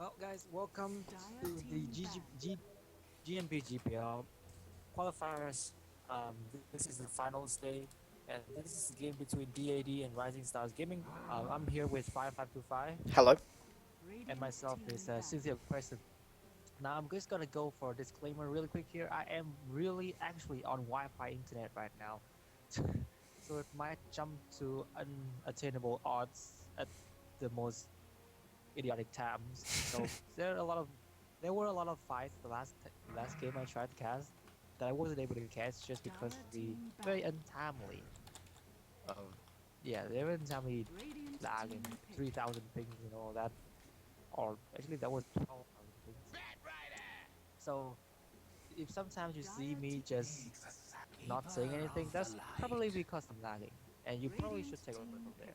Well, guys, welcome to the GMPGPL qualifiers. This is the finals day, and this is a game between DAD and Rising.Stars Gaming. I'm here with 5525, Hello. and myself is Cynthia Person. Now, I'm just gonna go for a disclaimer really quick here. I am really actually on Wi-Fi internet right now, so it might jump to unattainable odds at the most idiotic times. So there were a lot of fights the last game I tried to cast that I wasn't able to catch just because of the very untimely of yeah, they were untimely lag and 3,000 pings and all that, or actually that was 12,000 pings. So if sometimes you see me just not saying anything, that's probably because I'm lagging, and you probably should take a look from there.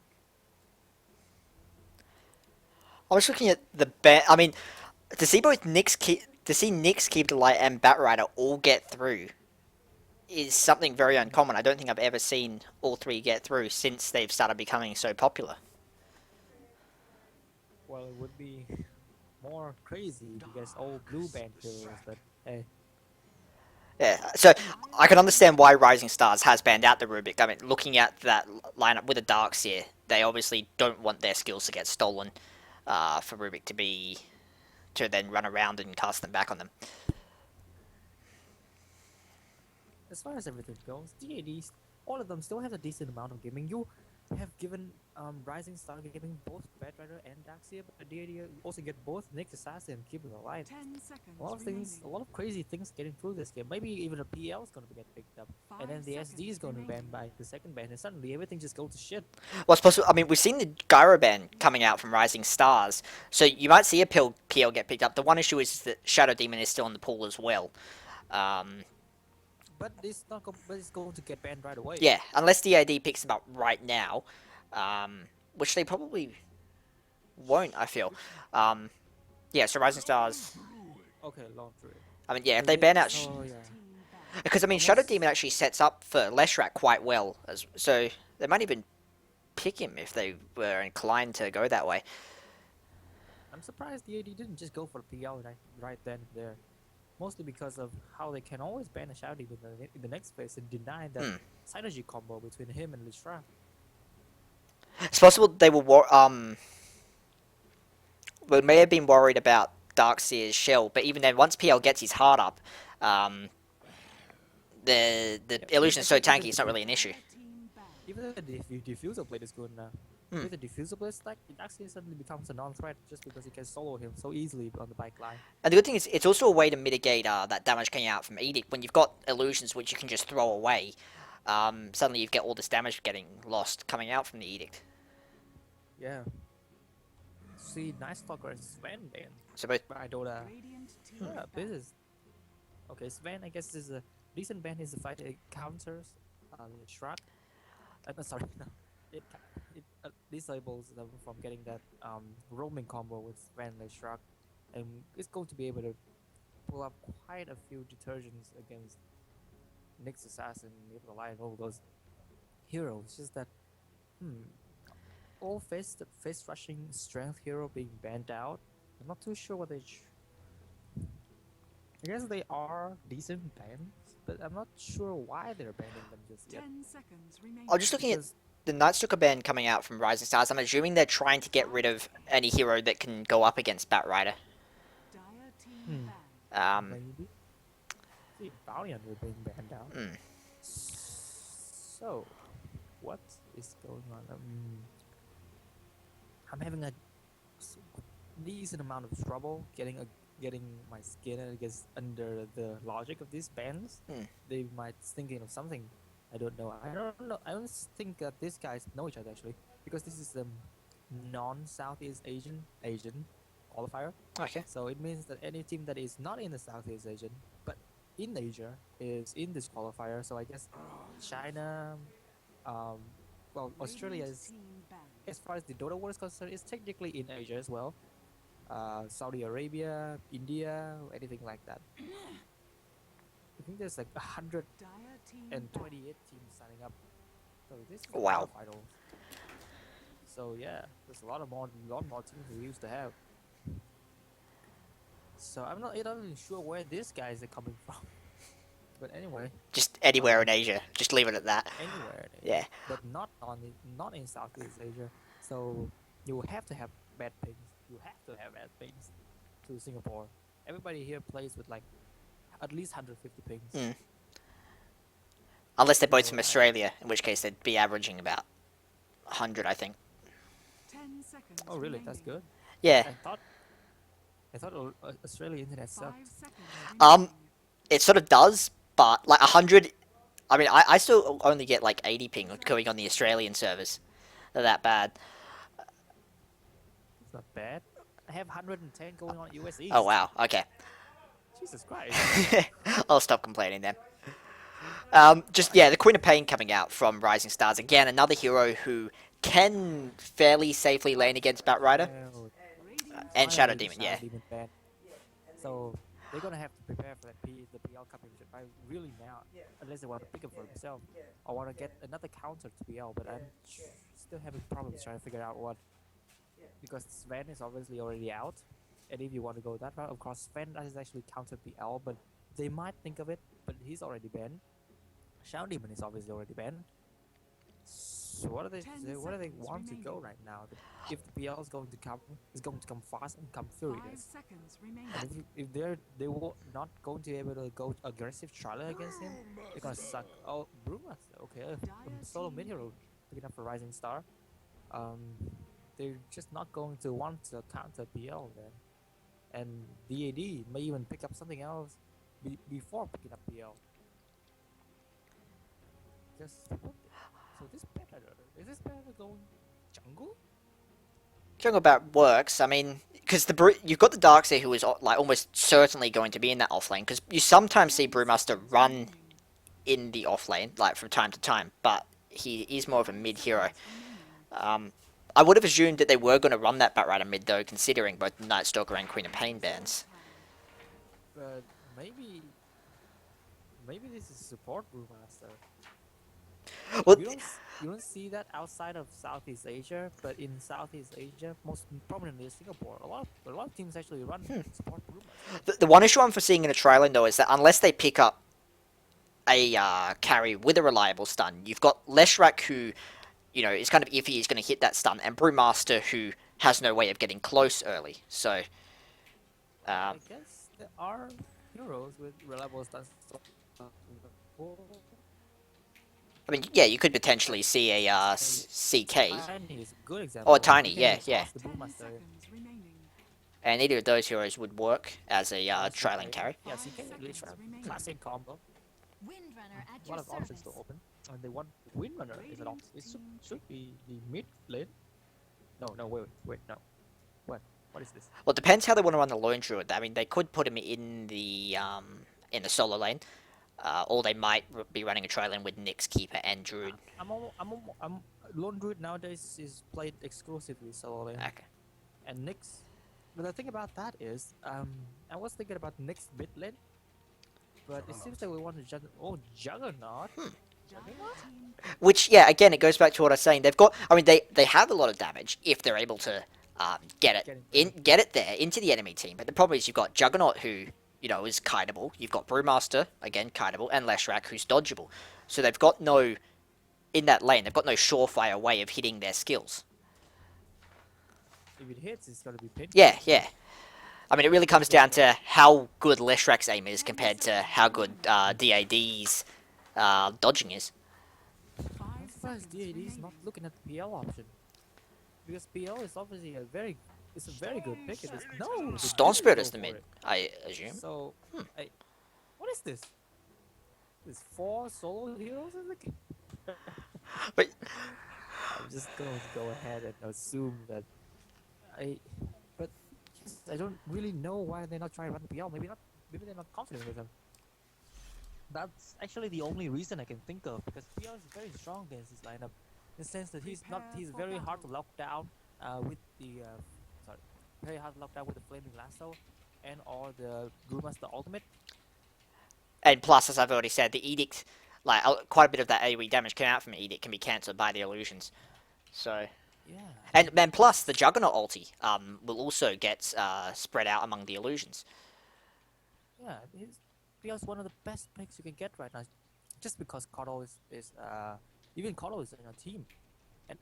I was looking at the ban. I mean, to see both Nyx keep the light and Batrider all get through is something very uncommon. I don't think I've ever seen all three get through since they've started becoming so popular. Well, it would be more crazy if you guys all blue band heroes, but hey. Yeah, so I can understand why Rising Stars has banned out the Rubik. I mean, looking at that lineup with the Darkseer, they obviously don't want their skills to get stolen for Rubik to then run around and cast them back on them. As far as everything goes, DADs, all of them still have a decent amount of gaming. You have given Rising Star Gaming both Bad Rider and Daxia, but DAD also get both Nick Assassin and keep it alive. A lot of things, a lot of crazy things getting through this game. Maybe even a PL is going to get picked up, and then the SD is going to be banned by the second ban, and suddenly everything just goes to shit. What's possible? I mean, we've seen the Gyro ban coming out from Rising Stars, so you might see a PL get picked up. The one issue is that Shadow Demon is still in the pool as well. Um, But it's not. But it's going to get banned right away. yeah, unless DAD picks them up right now, which they probably won't. I feel. Um, yeah, so Rising Stars. Okay, long through it. I mean, yeah, So if they yeah, ban out, so yeah, because I mean, Shadow almost. Demon actually sets up for Leshrak quite well, so they might even pick him if they were inclined to go that way. I'm surprised the AD didn't just go for the PL right then and there. Mostly because of how they can always ban a Shadow Demon in the next phase and deny that Hmm. synergy combo between him and Lishra. It's possible they were we may have been worried about Darkseer's shell, but even then, once PL gets his heart up, um, the Yeah, illusion is so even tanky, it's not really an issue. even the diffuser blade is good now. Hmm. With the diffuser blade stack, it actually suddenly becomes a non-threat just because you can solo him so easily on the bike line. And the good thing is, it's also a way to mitigate that damage coming out from Edict. When you've got illusions which you can just throw away, suddenly you get all this damage getting lost coming out from the Edict. Yeah. See, Night Stalker and Sven then So both. by Dota. Yeah, this is okay. Sven, I guess is a decent ban. Is the fight it counters Shrug. No, sorry, no. It disables them from getting that roaming combo with Sven and Shrug, and it's going to be able to pull up quite a few detergents against Nyx Assassin, Evil Ally, and all those heroes. It's just that, hmm, all face rushing strength hero being banned out. I'm not too sure what I guess they are decent bans, but I'm not sure why they're banning them just yet. I'm just looking at Because the Nightstalker ban coming out from Rising Stars. I'm assuming they're trying to get rid of any hero that can go up against Batrider. hmm, Um, maybe see Valiant will being banned out. hmm. So what is going on? I'm having a decent amount of trouble getting my skin, I guess, under the logic of these bands. Hmm. They might thinking of something I don't know. I don't know. I don't think that these guys know each other actually, because this is the non-Southeast Asian qualifier. Okay. So it means that any team that is not in the Southeast Asian but in Asia is in this qualifier. So I guess China, um, well, Australia is, as far as the Dota World is concerned, is technically in Asia as well. Saudi Arabia, India, anything like that. I think there's like 128 teams signing up. So this is a lot Wow. of idols. So yeah, there's a lot more teams we used to have. So I'm not even sure where these guys are coming from. But anyway, Just anywhere in um, Asia. Just leave it at that. anywhere in Asia, Yeah. but not in Southeast Asia. So you have to have bad pings. You have to have bad pings to Singapore. Everybody here plays with like at least 150 pings. Mm. Unless they're both So from I Australia, in which case they'd be averaging about 100, I think. 10 seconds oh really? That's remaining. good. Yeah. I thought Australia internet Five sucked. seconds Um, remaining. it sort of does, but like 100. I mean, I still only get like 80 ping going on the Australian servers. They're that bad. It's not bad. I have 110 going on US Oh East. wow. Okay. Jesus Christ. I'll stop complaining then. Just Right. yeah, the Queen of Pain coming out from Rising Stars again. Another hero who can fairly safely lane against Batrider Well, Radiant and Shadow finally the Demon. Shadow Yeah. Demon ban. So they're gonna have to prepare for the PL coming by really now, unless they want to pick him for themselves or want to get another counter to PL. But I'm still having problems trying to figure out what, because Sven is obviously already out, and if you want to go that route, of course Sven is actually counter PL, but they might think of it, but he's already banned. Shadow Demon is obviously already banned. So what are they? 10 What do they seconds want to go remaining. right now? If the PL is going to come fast and come 5 furious. seconds remaining. And if they will not going to be able to go aggressive Charlotte against him, they're gonna suck. Oh, Brewmaster, okay, solo mid hero picking up for Rising Star. Um, they're just not going to want to counter PL then, and DAD may even pick up something else before picking up PL. Just so this better is this better going jungle? Jungle Bat works. I mean, because you've got the Darkseer who is like almost certainly going to be in that off lane. Because you sometimes see 10 Brewmaster seconds run remaining. in the off lane, like from time to time, but he is more of a 5 mid hero. seconds remaining. Um, I would have assumed that they were going to run that Batrider mid though, considering both Night Stalker and Queen of Pain bans. But maybe this is support Brewmaster. Well, You don't see that outside of Southeast Asia, but in Southeast Asia, most prominently is Singapore. A lot of teams actually run support Brewmaster. the one issue I'm foreseeing in a tri lane though is that unless they pick up a carry with a reliable stun, you've got Leshrak who, you know, is kind of iffy, he's going to hit that stun, and Brewmaster who has no way of getting close early. So, I guess there are heroes with reliable stunts. I mean, yeah, you could potentially see a CK Tiny is a good example. or Tiny, He can yeah, even yeah. toss the 10 Brewmaster. seconds remaining. And either of those heroes would work as a Or tri lane CK. carry. Yeah, 5 CK literally seconds remaining. classic combo. Windrunner at A your lot of options service. to open. And they want Windrunner is an option. It should be the mid lane. No, wait, no. What is this? Well, it depends how they want to run the Lone Druid. I mean, they could put him in the solo lane, or they might be running a tri lane with Nyx, Keeper, and Druid. I'm Lone Druid nowadays is played exclusively solo lane. Okay. And Nyx. But the thing about that is, I was thinking about Nyx mid lane, but it seems like we want to Juggernaut. Dire team Which, yeah, again, it goes back to what I was saying. They've got, I mean, they have a lot of damage if they're able to get it there into the enemy team. But the problem is you've got Juggernaut who, you know, is kiteable. You've got Brewmaster, again, kiteable, and Leshrak who's dodgeable. So they've got no, in that lane, they've got no surefire way of hitting their skills. If it hits, it's gonna be painful. Yeah, yeah. I mean, it really comes down to how good Leshrak's aim is compared to how good DAD's dodging is. 5 I'm surprised seconds DAD is not remaining. looking at the PL option, because PL is obviously it's a very good pick. It is no they Storm didn't Spirit go is the for mid, it. I assume. So, what is this? There's 4 solo heroes in the game. But I'm just going to go ahead and assume that I, but yes, I don't really know why they're not trying to run the PL. Maybe they're not confident with them. That's actually the only reason I can think of, because PL is very strong against this lineup, in the sense that he's very hard to lock down with the sorry, very hard to lock down with the flaming lasso and or the Brewmaster ultimate. and plus, as I've already said, the Edict, like quite a bit of that AoE damage coming out from Edict can be cancelled by the illusions. So, Yeah. and then plus the Juggernaut ulti will also get spread out among the illusions. Yeah, he's one of the best picks you can get right now, just because Cotto is even Cotto is in a team, and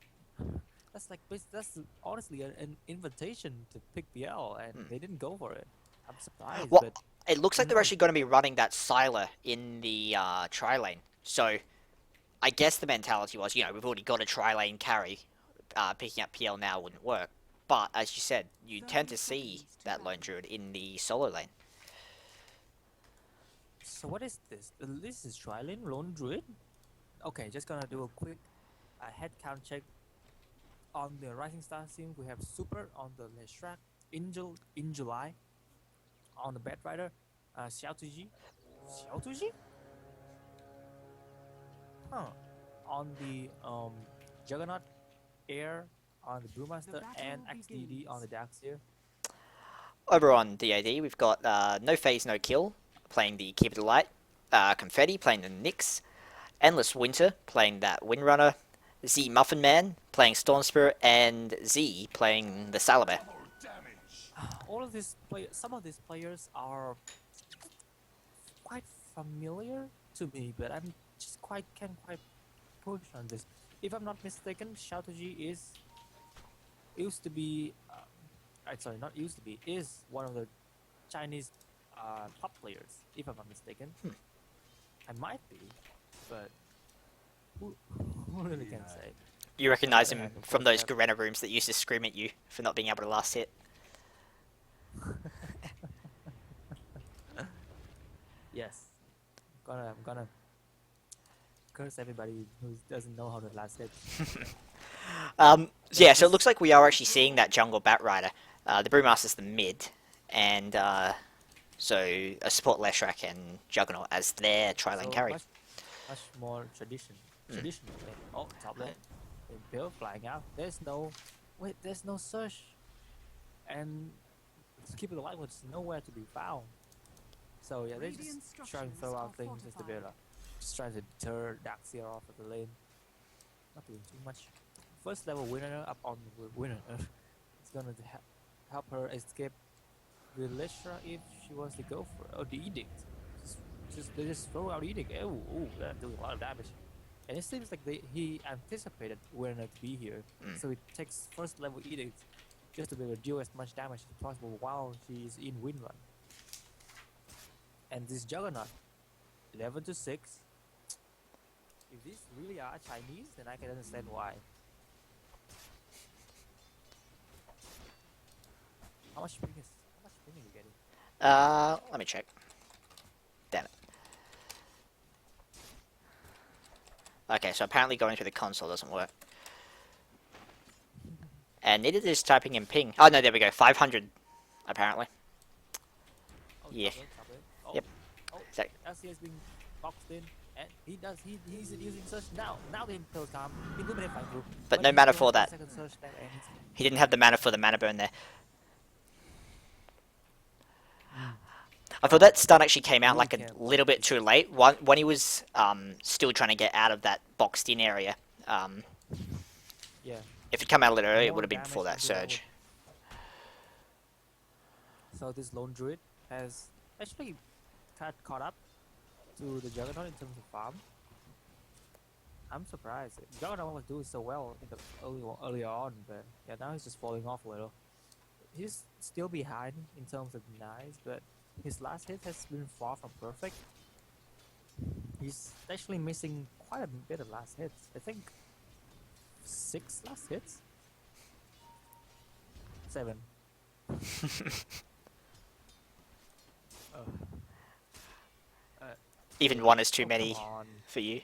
that's like that's honestly an invitation to pick BL, and Hmm. they didn't go for it. I'm surprised, Well, but it looks who like they're knows? actually going to be running that Siler in the tri lane. So I guess the mentality was, we've already got a tri lane carry. Picking up PL now wouldn't work. But as you said, you tend 30 to see seconds to that go. lone druid in the solo lane. So what is this? This is Trilin Lone Druid. Okay, just gonna do a quick head count check on the Rising Stars team. We have Super on the Leshrac, Angel in July on the Bad Rider, Xiaotuji, Xiaotuji, huh? On the Juggernaut, Air on the The Brewmaster, and battle XDD on the begins. Darkseer. Over on DAD, we've got No Phase, No Kill playing the Keep It Alight, Confetti playing the Nyx, Endless Winter playing that Windrunner, Z Muffin Man playing Storm Spirit, and Z playing the Salabear. All of these players, some of these players are quite familiar to me, but I'm just can't quite push on this. If I'm not mistaken, Xiaotuji is used to be, sorry, not used to be, is one of the Chinese top players. If I'm not mistaken, I might be, but who, who really can say? You On the recognize other him hand, of from course, we those have Garena rooms that used to scream at you for not being able to last hit. yes. I'm gonna curse everybody who doesn't know how to last hit. Yeah, There's so it this. looks like we are actually seeing that jungle Bat Rider. The Brewmaster's the mid, and so a support Leshrac and Juggernaut as their tri-lane So carry. much more Mm. traditional lane. Oh, top lane. Bill flying out. There's no wait. There's no search, and keep it alive was nowhere to be found. So yeah, they just Radiant trying to structures throw are out things just to be fortified. just trying to deter Darkseer off of the lane. Not doing too much. First level winner up on the winner. It's gonna help her escape the Leshra if she wants to go for it. Oh, the edict. They just throw out edict. Oh, that's doing a lot of damage. And it seems like he anticipated Werner to be here, Mm. so it takes first level edict just to be able to deal as much damage as possible while she is in win run. And this Juggernaut, 11 to 6. If these really are Chinese, then I can understand why. How much ping are you getting? Let me check. Damn it. Okay, so apparently going through the console doesn't work. And neither does typing in ping. Oh no, there we go. 500, apparently. Oh, Yeah. top lane. Oh, Yep. oh, So, LC has been boxed in, and he's using search now. Now the Impel come, Illuminate flying through, but but no he mana still for has 1 that. second search there, and He didn't have the mana for the mana burn there. I thought that stun actually came out really like a can't little blame bit this. too late. When he was still trying to get out of that boxed in area. Yeah, If it come out a little earlier, it more would have been damage before that into that would. surge. So this lone druid has actually caught up to the Juggernaut in terms of farm. I'm surprised. Juggernaut was doing so well in the earlier on, but yeah, now he's just falling off a little. He's still behind in terms of denies, but his last hit has been far from perfect. He's actually missing quite a bit of last hits. I think 6 last hits? 7. Uh, uh, Even one is too oh, come many on. for you.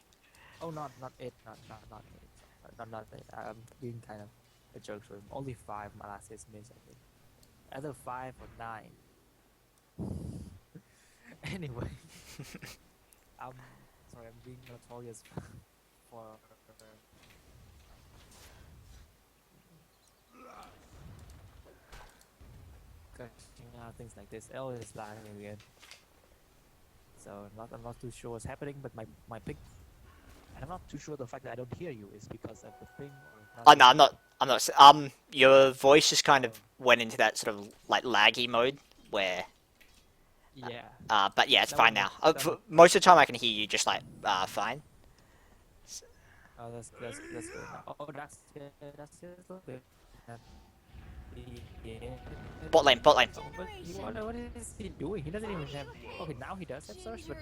Oh, not 8. Not 8. Not 8. I'm being kind of a joke for him. Only 5 my last hits missed, I think. Either 5 or 9. Anyway. I'm sorry, I'm being notorious for cutting out things like this. L is lagging again. So I'm not too sure what's happening, but my pick, and I'm not too sure the fact that I don't hear you is because of the ping or not Oh being no, I'm able not. to. I'm not. Your voice just kind of went into that sort of like laggy mode where Yeah. But yeah, it's That would fine make now. that would. Most of the time, I can hear you just like fine. Oh, that's good. Oh, that's a little bit. Uh, yeah. Bot lane, bot lane. Oh, but what is he doing? He doesn't even have. Okay, now he does have surge, but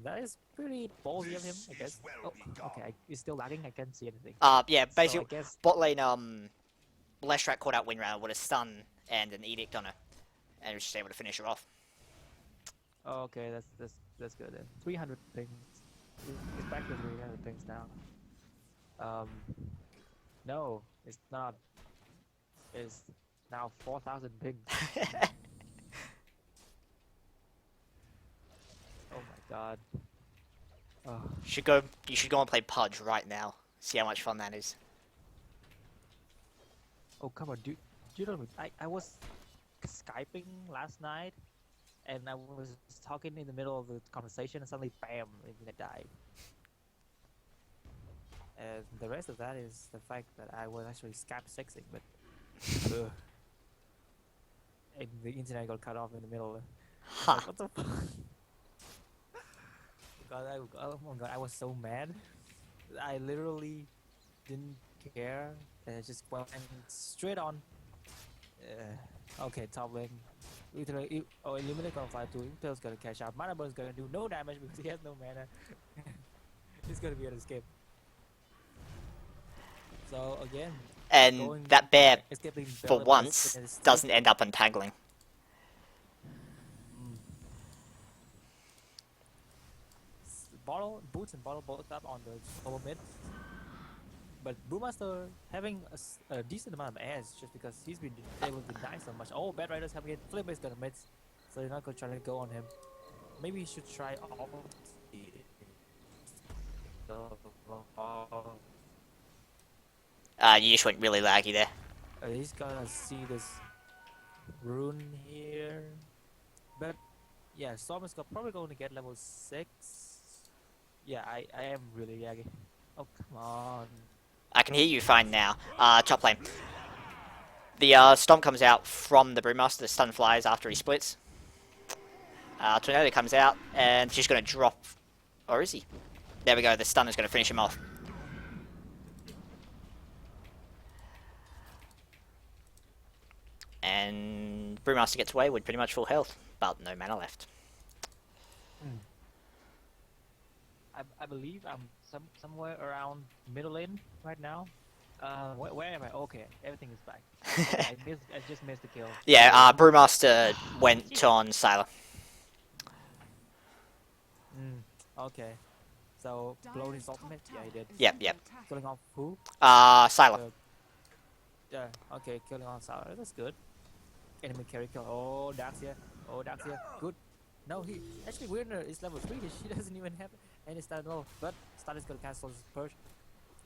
that is pretty ballsy of him, I guess. Oh, okay. He's still lagging. I can't see anything. Yeah, So I basically, guess. bot lane, Leshrat caught out Windrail with a stun and an edict on her, and was just able to finish her off. Oh, okay, that's good then. 300 pings. It's back to 300 pings now. Um, no, it's not. It's now 4,000 pings. Oh my god. Oh. You should go and play Pudge right now. See how much fun that is. Oh, come on, dude. You know, I was Skyping last night, and I was talking in the middle of the conversation, and suddenly, bam, the internet died. And the rest of that is the fact that I was actually Skype sexing, but and the internet got cut off in the middle. Huh. Like, what the fuck? Oh my god, I was so mad. I literally didn't care. And I just went straight on. Okay, top lane. Illuminate gonna fly too. Impale's gonna catch up. Mana Burn's gonna do no damage because he has no mana. He's gonna be able to escape. So again, And that bear, escaping for once, doesn't end up untangling. Bottle, Boots and Bottle both up on the solo mid. But Brewmaster having a decent amount of edge just because he's been able to deny so much. Oh, Bad Riders have again. Flip is gonna miss, so you're not gonna try to go on him. Maybe he should try all. You just went really laggy there. He's gonna see this rune here, but yeah, Storm is probably going to get level 6. Yeah, I am really laggy. Oh come on. I can hear you fine now. Top lane. The Stomp comes out from the Brewmaster, the stun flies after he splits. Tornado comes out, and she's going to drop... Or is he? There we go, the stun is going to finish him off. And Brewmaster gets away with pretty much full health, but no mana left. I believe I'm somewhere around middle lane right now. Where am I? Okay, everything is back. Okay, I just missed the kill. Yeah, Brewmaster went on Sylar. Okay. So, blown his ultimate? Yeah, he did. Yep. Killing off who? Sylar. Yeah, okay, killing off Sour. That's good. Enemy carry kill. Oh, Daxia. Good. No, he... Actually, Winner is level 3. She doesn't even have any stat at all. But Stat is going to cancel his purge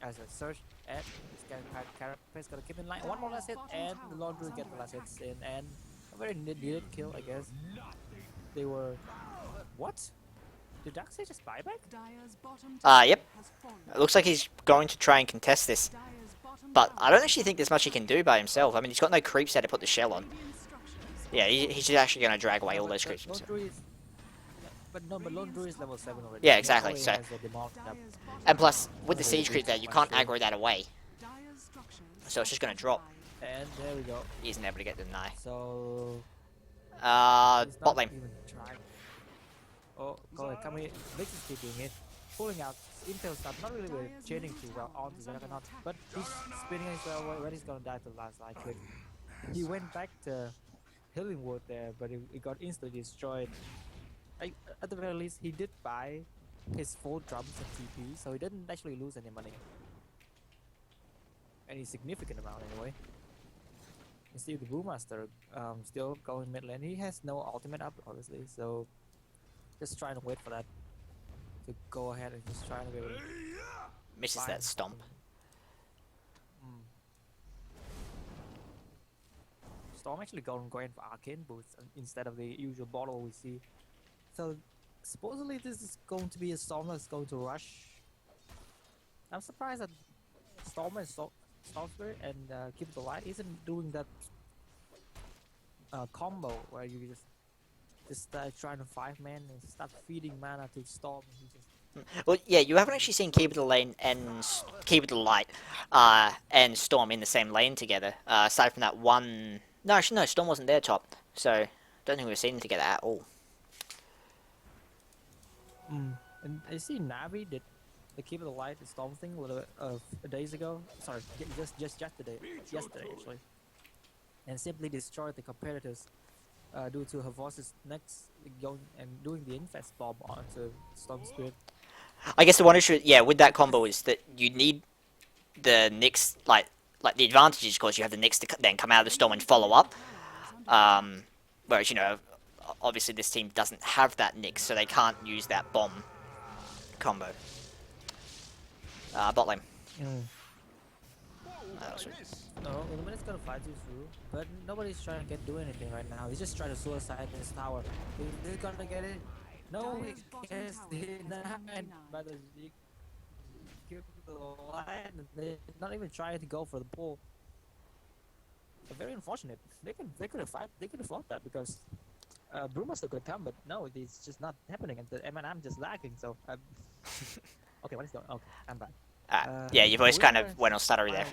as a search. And Carapace going to keep in line. One more last hit. And the Laundry get the last hits in. And a very needed kill, I guess. They were... What? Did Daxia just buy back? Yep. It looks like he's going to try and contest this. But I don't actually think there's much he can do by himself. I mean, he's got no creeps there to put the shell on. Yeah, he's just actually going to drag away all those creeps himself. But Lone Druid is level 7 already. Yeah, exactly. So, and plus, with the siege creep there, you can't aggro that away. So it's just going to drop. And there we go. He isn't able to get the deny. So... bot lane. Oh, go ahead, come here. Mix is keeping it. Pulling out. Intel stuff, not really chaining too well onto Zerkanot, but he's spinning as well when he's gonna die to the last light click. He went back to Healing Wood there, but he got instantly destroyed. At the very least, he did buy his full drums and TP, so he didn't actually lose any money. Any significant amount anyway. You see the Brewmaster still going mid lane. He has no ultimate up, obviously, so just trying to wait for that to go ahead and just try to be able to misses that stomp. Storm actually going for arcane boots instead of the usual bottle we see. So supposedly this is going to be a Storm that's going to rush. I'm surprised that Storm and Storm Spirit and Keep the Light isn't doing that combo where you just just trying to 5-man and start feeding mana to Storm. And he just Well, yeah, you haven't actually seen Keeper the Lane and Keeper the Light and Storm in the same lane together. Aside from that one... No, actually, no, Storm wasn't there top. So, don't think we've seen them together at all. And I see Navi did the Keep of the Light, the Storm thing a little days ago. Sorry, just yesterday actually, and simply destroyed the competitors due to her voices next going and doing the infest bomb onto Storm Spirit. I guess the one issue, yeah, with that combo is that you need the Nyx, like the advantage is, of course, you have the Nyx to then come out of the Storm and follow up. Whereas, you know, obviously this team doesn't have that Nyx, so they can't use that bomb combo. Bot lane. No, Illuminate's gonna fight you through, but nobody's trying to do anything right now. He's just trying to suicide this tower. He's gonna get it. No, he gets denied by the Keep the Light. They're not even trying to go for the pull. Very unfortunate. They could have fought that because Brewmaster could come, but no, it's just not happening. And I'm just lagging. So okay, what is going? Okay, I'm back. Yeah, your voice kind of went on stuttery there.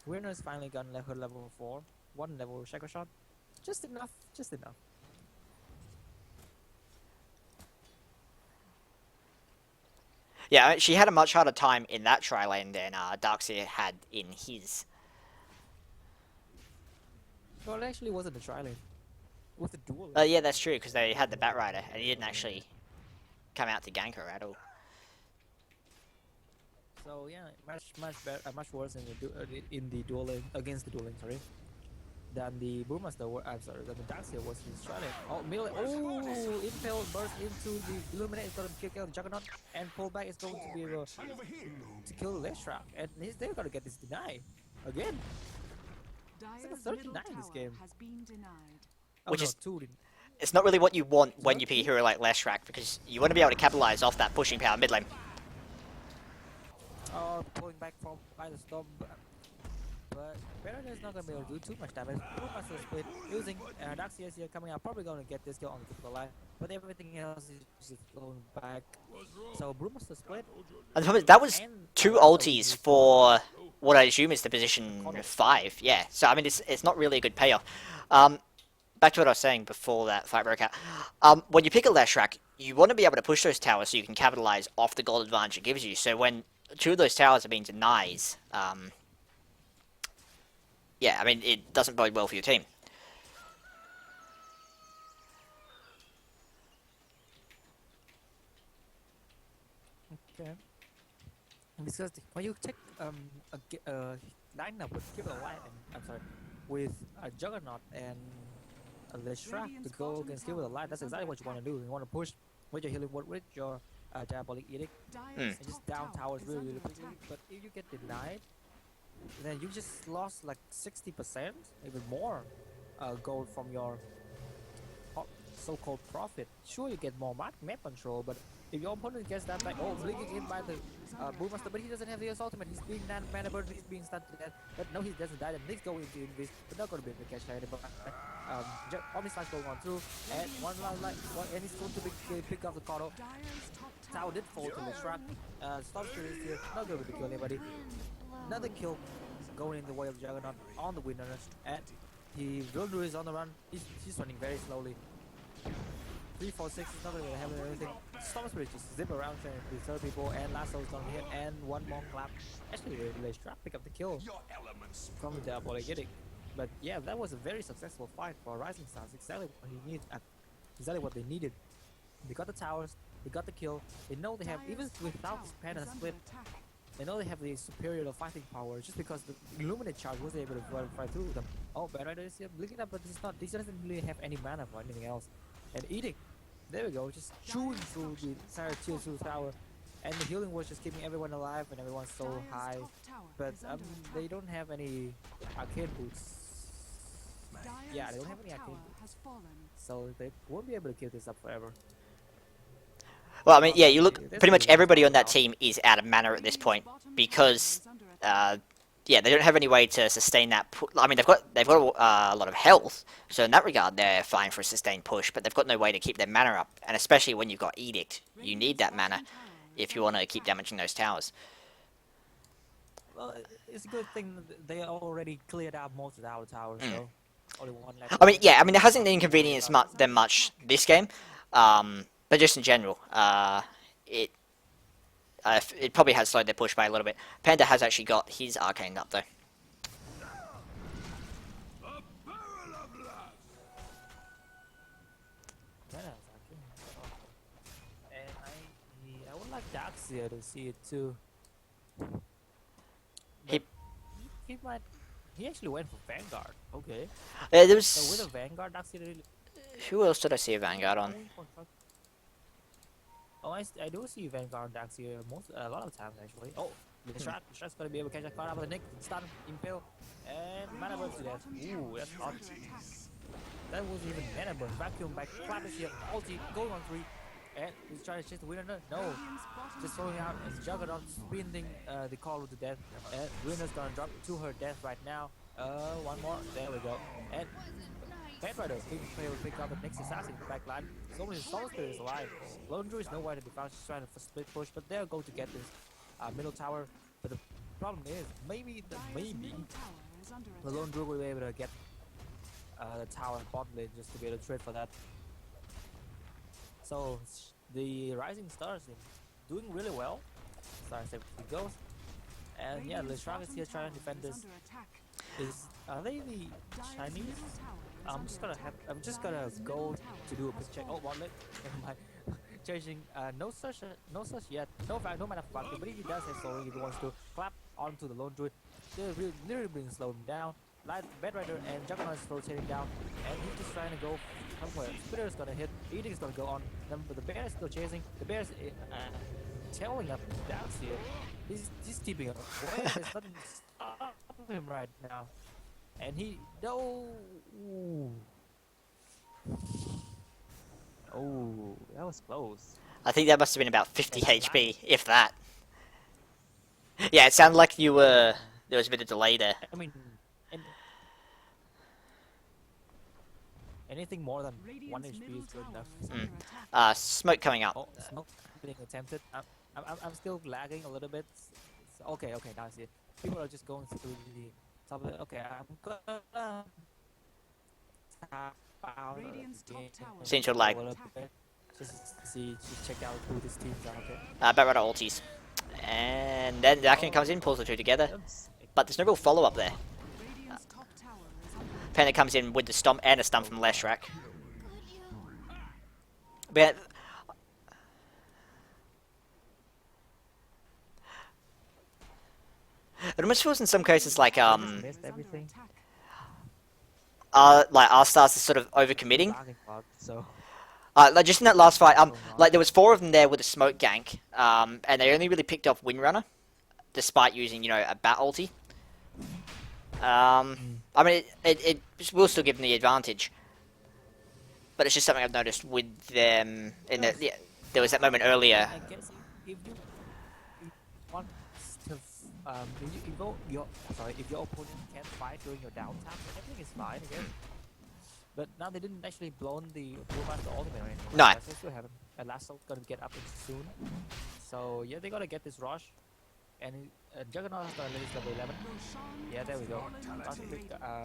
Winner's finally gotten her level 4, 1 level shaker shot, just enough. Yeah, she had a much harder time in that tri lane than Darkseer had in his. Well, it actually wasn't a tri lane. It was a duel. Yeah, that's true, because they had the Batrider, and he didn't actually come out to gank her at all. So yeah, much worse in the duel lane, against the duel lane, sorry, than the Brewmaster. I'm sorry, than the Darkseer was in tri lane. Oh, melee! Oh, Impale burst into the Illuminate is going to kill the Juggernaut, and pullback is going to be able to kill the Leshrac, and they're going to get this deny again. Dyer's 39 middle this tower game. has been denied. Oh, Which no, is- 2 didn't. It's not really what you want when you pick a hero like Leshrac, because you want to be able to capitalize off that pushing power mid lane. Pulling back from by the Storm, but Baron is not going to be able to do too much damage. Brewmaster split using Darkseer here coming out, probably going to get this kill on the tip of the line, but everything else is just going back. So Brewmaster split. And the problem is, that was And 2 also ultis used for what I assume is the position 5. Yeah, so I mean, it's not really a good payoff. Back to what I was saying before that fight broke out. When you pick a Leshrac, you want to be able to push those towers so you can capitalize off the gold advantage it gives you. So when 2 of those towers have been denied, yeah, I mean, it doesn't bode well for your team. Okay. Because when you take lineup with Keep the Light and with a Juggernaut and a Leshrac to go against Keep the Light, that's exactly what you want to do. You want to push with your healing ward, with your Diabolic Edict, Dyer's and just top down tower towers is really under quickly. attack. But if you get denied, then you just lost like 60%, even more, gold from your so-called profit. Sure, you get more map control, but if your opponent gets that back, blinking in by the Brewmaster, but he doesn't have his ultimate. He's being mana burn, he's being stunned to death. But no, he doesn't die. And he's going into invis, but not going to be able to catch him. But Omnislash going on through, and and he's going to pick up the Kodo. Dyer's top Tower did fall to Leshrac. Storm Spirit is here, not going to kill anybody. Another kill going in the way of Juggernaut on the winner, and he will do his on the run. He's running very slowly. 3, 4, 6 is not going to have anything. Storm Spirit just zip around trying to disturb people, and Lasso's gonna hit, and one more clap. Actually, Leshrac pick up the kill from the Diabolic Edict. But yeah, that was a very successful fight for Rising.Stars. Exactly what he needed. Exactly what they needed. They got the towers. They got the kill. They know they have, even without this Panda split, they know they have the superior fighting power just because the Illuminate charge wasn't able to fight through them. Oh, Batrider is here, blinking up, but this doesn't really have any mana for anything else. And Edict, there we go, just chewing through the entire tier 2 tower. And the healing was just keeping everyone alive and everyone's so high. But they don't have any arcade boots. Yeah, they don't have any arcade boots. So they won't be able to keep this up forever. Well, I mean, yeah, you look, pretty much everybody on that team is out of mana at this point, because yeah, they don't have any way to sustain that. I mean, they've got a lot of health, so in that regard, they're fine for a sustained push. But they've got no way to keep their mana up, and especially when you've got Edict, you need that mana if you want to keep damaging those towers. Well, it's a good thing that they already cleared out most of our towers, so only one left. I mean, yeah, I mean, it hasn't inconvenienced them much this game, but just in general, it probably has slowed their push by a little bit. Panda has actually got his arcane up though. Yeah, exactly. And I would like Daxia to see it too. He, He might. He actually went for Vanguard. Okay. there So with a was Vanguard, Daxia really. who else did I see a Vanguard on? Oh, I do see Vanguard Daxia a lot of times actually. Oh, the Shark's gonna be able to catch that card out of the Nick, stun, impale, and mana burn to death. Ooh, that's hot. That wasn't even mana burn. Vacuum back, clap is here, ulti, going on 3. And he's trying to chase the winner. No, just throwing out as Juggernaut spinning the call to death. And winner's gonna drop to her death right now. One more. There we go. And Pet Rider will pick up the next assassin in the back line. So only Soul Spirit is alive. Lone Druid is nowhere to be found. She's trying to split push, but they're going to get this middle tower. But the problem is, maybe the Lone Druid will be able to get the tower and bot lane just to be able to trade for that. So the Rising Stars is doing really well. As far as it goes. And yeah, the Shark is here trying to defend this. Are they the Chinese? I'm just gonna go to do a quick check. Oh, one minute. Never mind. Changing. No such yet. No mana for Valkyrie, but if he does have soul, if he wants to clap onto the Lone Druid, they're literally being slowed down. Bed Rider and Juggernaut is rotating down, and he's just trying to go somewhere. Spitter is gonna hit. Edict is gonna go on them, but the bear is still chasing. The bear is tailing up down here. He's keeping up. There's nothing to stop him right now. And he no. Oh, that was close. I think that must have been about 50 HP, if that. Yeah, it sounded like you were. There was a bit of delay there. I mean, anything more than 1 HP is good enough. Smoke coming up. Oh, smoke being attempted. I'm still lagging a little bit. Okay, now I see it. People are just going through the top of it. Okay, I'm gonna tap out of the game. Seems to lag. Just check out who this team's are. Okay. Batrider ultis. And then the Akin comes in, pulls the two together. But there's no real follow up there. Panda comes in with the stomp and a stun from Leshrac. But it almost feels in some cases like Missed everything. like our stars are sort of overcommitting. So Like just in that last fight, like there was 4 of them there with a smoke gank, and they only really picked off Windrunner, despite using, you know, a bat ulti. I mean, it will still give them the advantage, but it's just something I've noticed with them. In the, yeah, there was that moment earlier. I guess if you want to, if your opponent can't fight during your downtime, everything is fine, I guess. But now they didn't actually blown the Brewmaster ultimate or anything. No. They still haven't. And Lasso's gonna get up soon. So yeah, they gotta get this rush. And Juggernaut is gonna let this level 11. Yeah, there we go.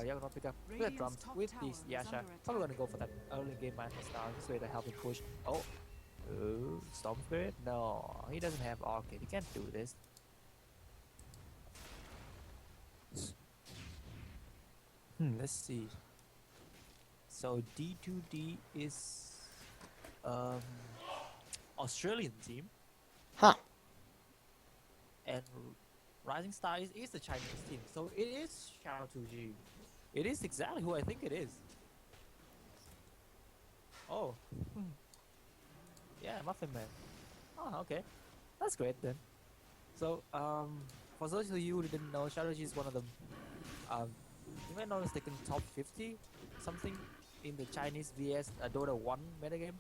Juggernaut pick up with the drums, with this Yasha. Probably gonna go for that early game Rising.Stars. This way to help him push. Oh, Storm Spirit? No, he doesn't have Arcade. He can't do this. Let's see. So D2D is Australian team. Huh. And Rising.Stars is the Chinese team. So it is Xiao 2G. It is exactly who I think it is. Oh. Yeah, Muffin Man. Oh, okay. That's great then. So, for those of you who didn't know, Shadow G is one of the, you may notice they can top 50 something in the Chinese vs Dota 1 metagame.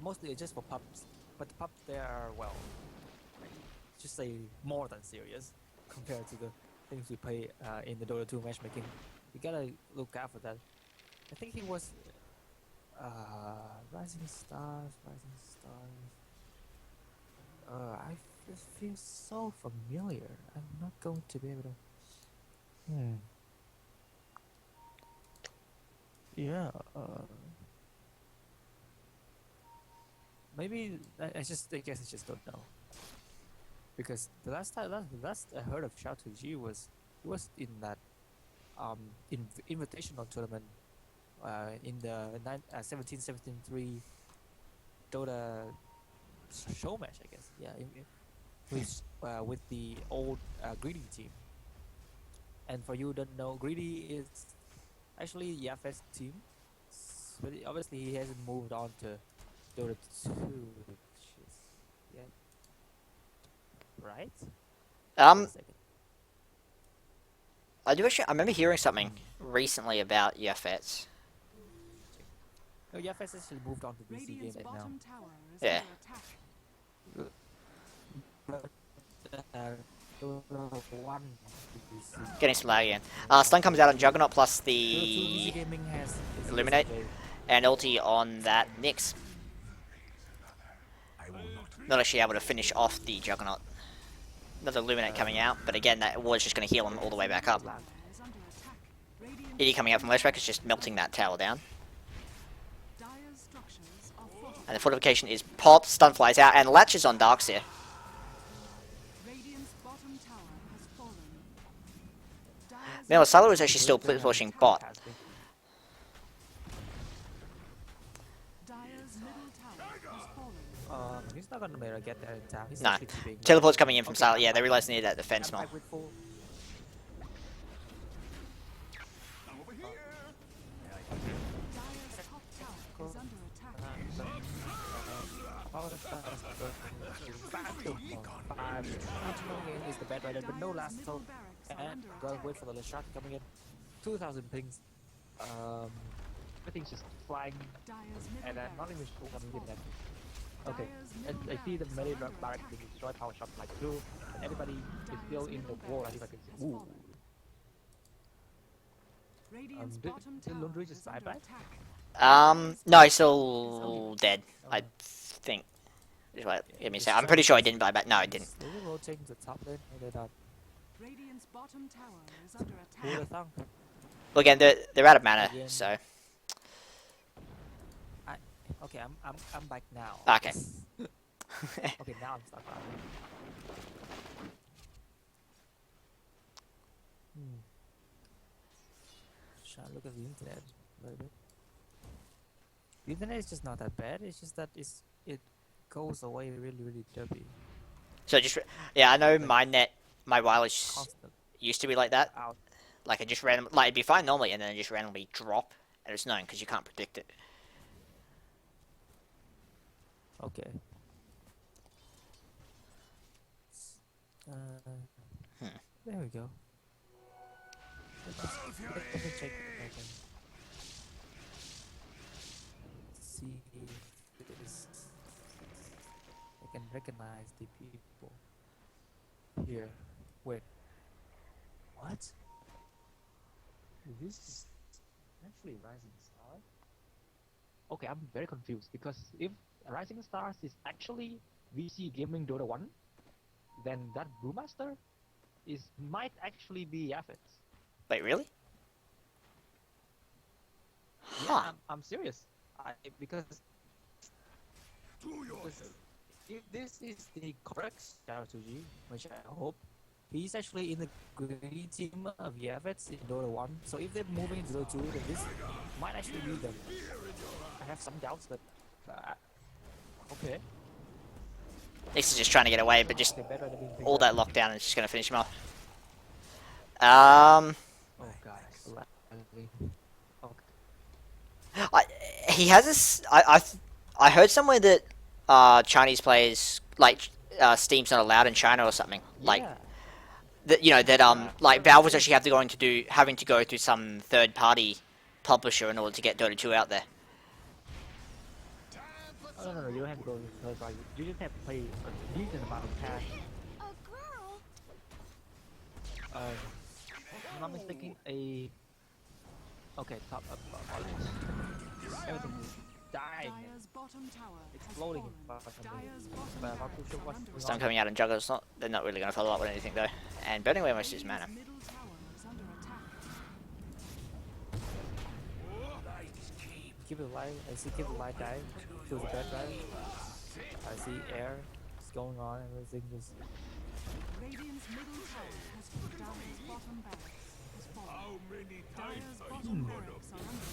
Mostly it's just for pubs, but the pubs there are, well, just say more than serious compared to the things we play in the Dota 2 matchmaking. You gotta look out for that. I think he was Rising.Stars, Rising.Stars. This feels so familiar. I'm not going to be able to. Hmm. Yeah. Maybe I guess I just don't know. Because the last I heard of Shao Ji was he was in that invitational tournament in the 17-17-3 Dota show match, I guess. Yeah, with the old Greedy team. And for you who don't know, Greedy is actually Yafet's team, but obviously he hasn't moved on to Dota 2 yet, right? Wait a Um, second. I do actually. I remember hearing something recently about Yafets. No, Yafet actually moved on to BC Radiant's game right now. bottom tower is Yeah. under attack. But Dota 1 BC. Getting some lag again. Stun comes out on Juggernaut plus Dota 2 BC the gaming has Illuminate SJ. and ulti on that Nyx. Not actually able to finish off the Juggernaut. Another Illuminate coming out, but again, that was just going to heal him all the way back up. Tower is under attack. Radiant's Iddy coming out from Leshback is just melting that tower down. dire structures are fortified. And the fortification is popped, stun flies out, and latches on Darkseer. Radiant's bottom tower has fallen. Dire's Now, Silo is actually still pushing bot. Fantastic. Dire's middle tower has fallen. He's not gonna be able to get there in time. He's No. actually keeping. Teleport's coming in from Okay, Silo. I'm Yeah, they back. realized they needed that defense I'm more. back with full. Dire's top tower is under attack. Is the bad rider, but no last Middle so barracks are and under gotta attack. wait for the last shot coming in. 2,000 pings. Everything's just flying, Dire's middle and I'm not even barracks sure has I'm even fallen. that. Okay, Dire's and middle I see the barracks melee are under barrack attack. being destroyed, power shot like 2, and everybody is still in the wall. I think I can see. Ooh. Radiant's Did bottom Lundry tower just is die under back? attack. No, he's still dead. I think. Just wait, give me a sec. I'm pretty sure he didn't buy back. No, he didn't. They were rotating to the top lane, and they're not. Radiant's bottom tower is under Who would attack. have thunk? Well, again, they're out of mana, Again. so. Okay, I'm back now. Okay. Okay, now I'm stuck on. Trying to look at the internet a little bit. The internet is just not that bad. It's just that it goes away really derpy. So just, yeah, I know my net, my wireless Constant used to be like that. out. Like, it just random, like, it'd be fine normally, and then it just randomly drop, and it's known because you can't predict it. Okay. Hmm. There we go. Let me check if I can see if this I can recognize the people here. Wait. What? This is actually Rising.Stars? Okay, I'm very confused because if Rising.Stars is actually VC Gaming Dota 1, then that Brewmaster might actually be Yafet. Wait, really? Yeah, Huh. I'm serious. Because if this is the correct strategy, which I hope, he's actually in the green team of Yavets in Dota 1. So if they're moving into Dota 2, then this might actually be them. I have some doubts, but okay. Nyx is just trying to get away, but just Okay, better than being picked all up. that lockdown is just going to finish him off. Oh god. Okay. He has this. I heard somewhere that Chinese players like Steam's not allowed in China or something. Like Yeah. that, you know that like Valve was actually having to go through some third party publisher in order to get Dota 2 out there. Oh, no, you don't have to go third party. You just have to play a decent amount of cash. not mistaken, a okay top up. Apologies. Everything is dying, and Dire's bottom tower exploding in has front of me. fallen. Dire's bottom But I'm not too barracks sure are what's under going Stun on. coming out and juggle. They're not really going to follow up with anything though. And burning away most of his mana. Radiant's middle tower is under attack. Keep it light. I see keep it light dying. Kills the bed right. I see air is going on and everything just. Radiant's middle tower has fallen. Dire's bottom barracks has fallen. Dire's bottom barracks are under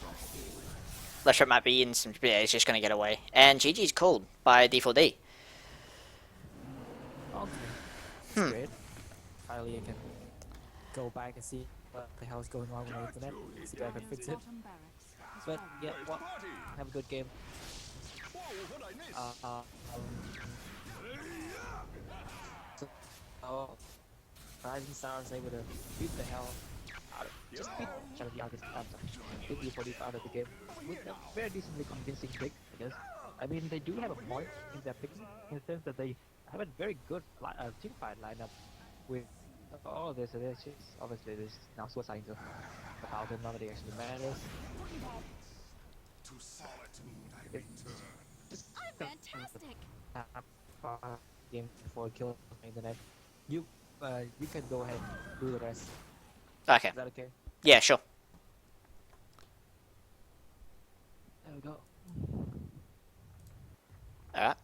attack. Leshret might be in some. Yeah, he's just going to get away. And GG's called by D4D. Okay. That's great. Finally, I can go back and see what the hell is going on with my internet. See if I can Dire's fix it. bottom barracks has But fallen. yeah, well, have a good game. So, Rising.Stars able to beat the hell out of just beat beat the 45 out of the game with a very decently convincing pick, I guess. I mean, they do have a point in their picking in the sense that they have a very good team fight lineup with all of this. And it's just obviously this now suicide into about it. Nobody actually matters. Just Fantastic! game before killing the internet. You can go ahead and do the rest. Okay. Is that okay? Yeah, sure. There we go. Alright.